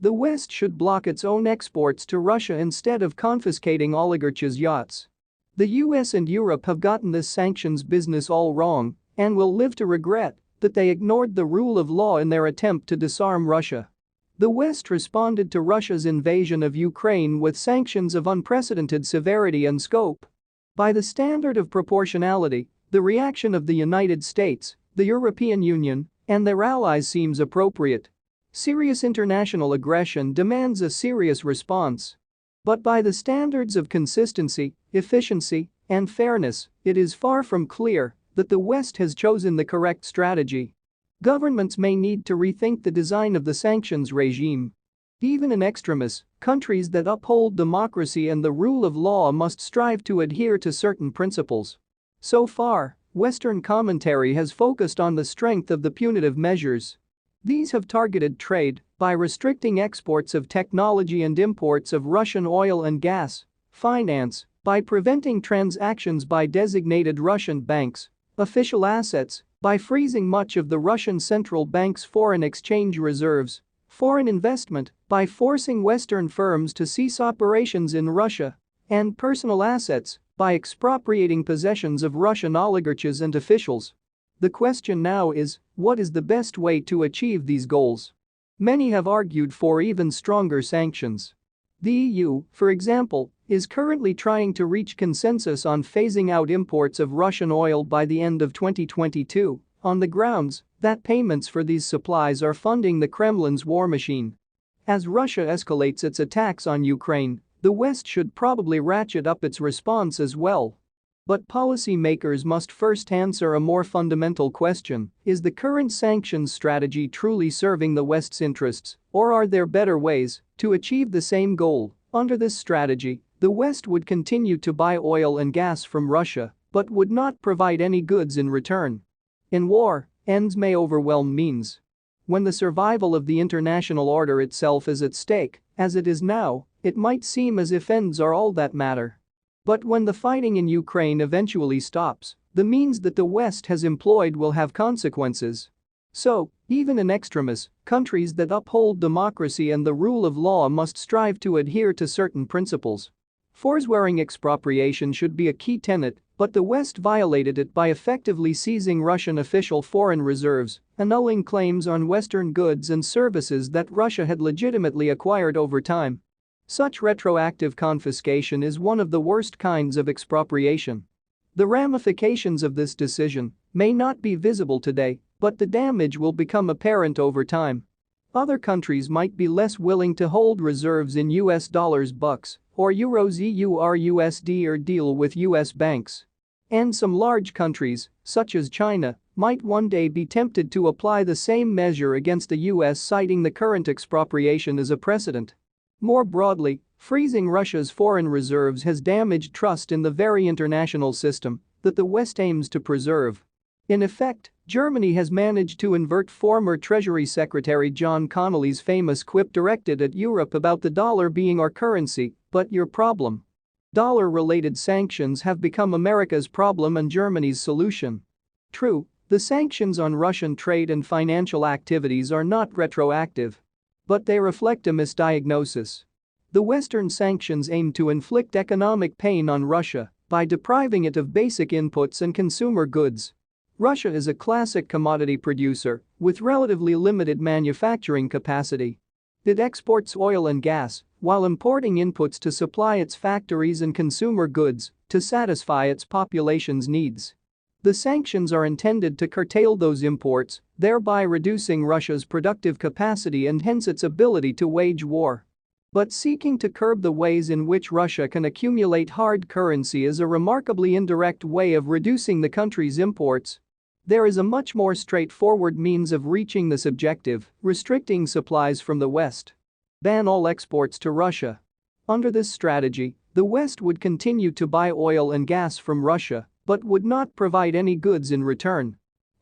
The West should block its own exports to Russia instead of confiscating oligarchs' yachts. The US and Europe have gotten this sanctions business all wrong and will live to regret that they ignored the rule of law in their attempt to disarm Russia. The West responded to Russia's invasion of Ukraine with sanctions of unprecedented severity and scope. By the standard of proportionality, the reaction of the United States, the European Union, and their allies seems appropriate. Serious international aggression demands a serious response. But by the standards of consistency, efficiency, and fairness, it is far from clear that the West has chosen the correct strategy. Governments may need to rethink the design of the sanctions regime. Even in extremis, countries that uphold democracy and the rule of law must strive to adhere to certain principles. So far, Western commentary has focused on the strength of the punitive measures. These have targeted trade by restricting exports of technology and imports of Russian oil and gas, finance by preventing transactions by designated Russian banks, official assets by freezing much of the Russian central bank's foreign exchange reserves, foreign investment by forcing Western firms to cease operations in Russia, and personal assets by expropriating possessions of Russian oligarchs and officials. The question now is, what is the best way to achieve these goals? Many have argued for even stronger sanctions. The EU, for example, is currently trying to reach consensus on phasing out imports of Russian oil by the end of 2022, on the grounds that payments for these supplies are funding the Kremlin's war machine. As Russia escalates its attacks on Ukraine, the West should probably ratchet up its response as well. But policymakers must first answer a more fundamental question: is the current sanctions strategy truly serving the West's interests, or are there better ways to achieve the same goal? Under this strategy, the West would continue to buy oil and gas from Russia, but would not provide any goods in return. In war, ends may overwhelm means. When the survival of the international order itself is at stake, as it is now, it might seem as if ends are all that matter. But when the fighting in Ukraine eventually stops, the means that the West has employed will have consequences. So, even in extremis, countries that uphold democracy and the rule of law must strive to adhere to certain principles. Forswearing expropriation should be a key tenet, but the West violated it by effectively seizing Russian official foreign reserves, annulling claims on Western goods and services that Russia had legitimately acquired over time. Such retroactive confiscation is one of the worst kinds of expropriation. The ramifications of this decision may not be visible today, but the damage will become apparent over time. Other countries might be less willing to hold reserves in US dollars, bucks, or euros, EUR, USD, or deal with US banks. And some large countries, such as China, might one day be tempted to apply the same measure against the US, citing the current expropriation as a precedent. More broadly, freezing Russia's foreign reserves has damaged trust in the very international system that the West aims to preserve. In effect, Germany has managed to invert former Treasury Secretary John Connolly's famous quip directed at Europe about the dollar being our currency, but your problem. Dollar-related sanctions have become America's problem and Germany's solution. True, the sanctions on Russian trade and financial activities are not retroactive. But they reflect a misdiagnosis. The Western sanctions aim to inflict economic pain on Russia by depriving it of basic inputs and consumer goods. Russia is a classic commodity producer with relatively limited manufacturing capacity. It exports oil and gas while importing inputs to supply its factories and consumer goods to satisfy its population's needs. The sanctions are intended to curtail those imports, thereby reducing Russia's productive capacity and hence its ability to wage war. But seeking to curb the ways in which Russia can accumulate hard currency is a remarkably indirect way of reducing the country's imports. There is a much more straightforward means of reaching this objective: restricting supplies from the West. Ban all exports to Russia. Under this strategy, the West would continue to buy oil and gas from Russia, but would not provide any goods in return.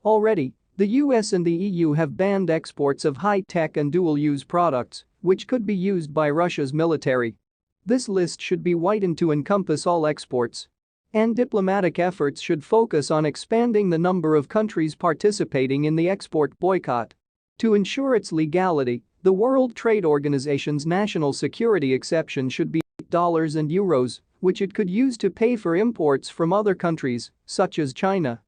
Already, the US and the EU have banned exports of high-tech and dual-use products, which could be used by Russia's military. This list should be widened to encompass all exports. And diplomatic efforts should focus on expanding the number of countries participating in the export boycott. To ensure its legality, The World Trade Organization's national security exception should be dollars and euros, which it could use to pay for imports from other countries, such as China.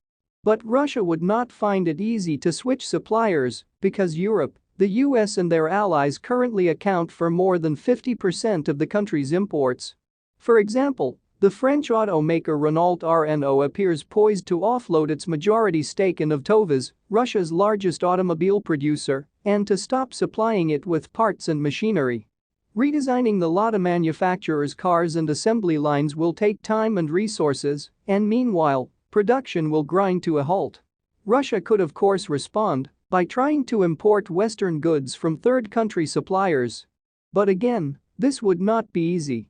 But Russia would not find it easy to switch suppliers because Europe, the US and their allies currently account for more than 50% of the country's imports. For example, the French automaker Renault Renault appears poised to offload its majority stake in Avtovaz, Russia's largest automobile producer, and to stop supplying it with parts and machinery. Redesigning the Lada manufacturer's cars and assembly lines will take time and resources, and meanwhile, production will grind to a halt. Russia could of course respond by trying to import Western goods from third-country suppliers. But again, this would not be easy.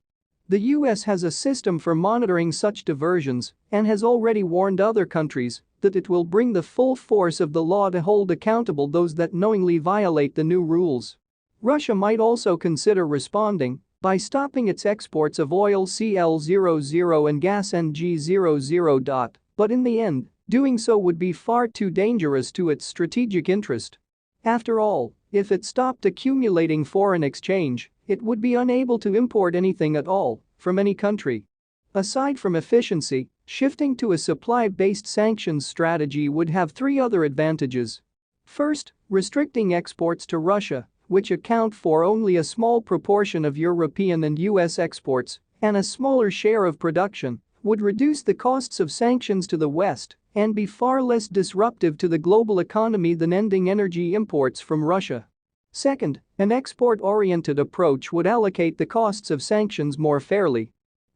The US has a system for monitoring such diversions and has already warned other countries that it will bring the full force of the law to hold accountable those that knowingly violate the new rules. Russia might also consider responding by stopping its exports of oil CL00 and gas NG00. But in the end, doing so would be far too dangerous to its strategic interest. After all, if it stopped accumulating foreign exchange, it would be unable to import anything at all from any country. Aside from efficiency, shifting to a supply-based sanctions strategy would have three other advantages. First, restricting exports to Russia, which account for only a small proportion of European and US exports and a smaller share of production, would reduce the costs of sanctions to the West and be far less disruptive to the global economy than ending energy imports from Russia. Second, an export-oriented approach would allocate the costs of sanctions more fairly.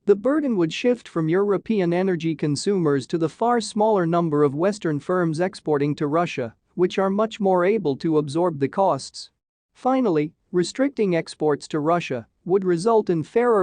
The burden would shift from European energy consumers to the far smaller number of Western firms exporting to Russia, which are much more able to absorb the costs. Finally, restricting exports to Russia would result in fairer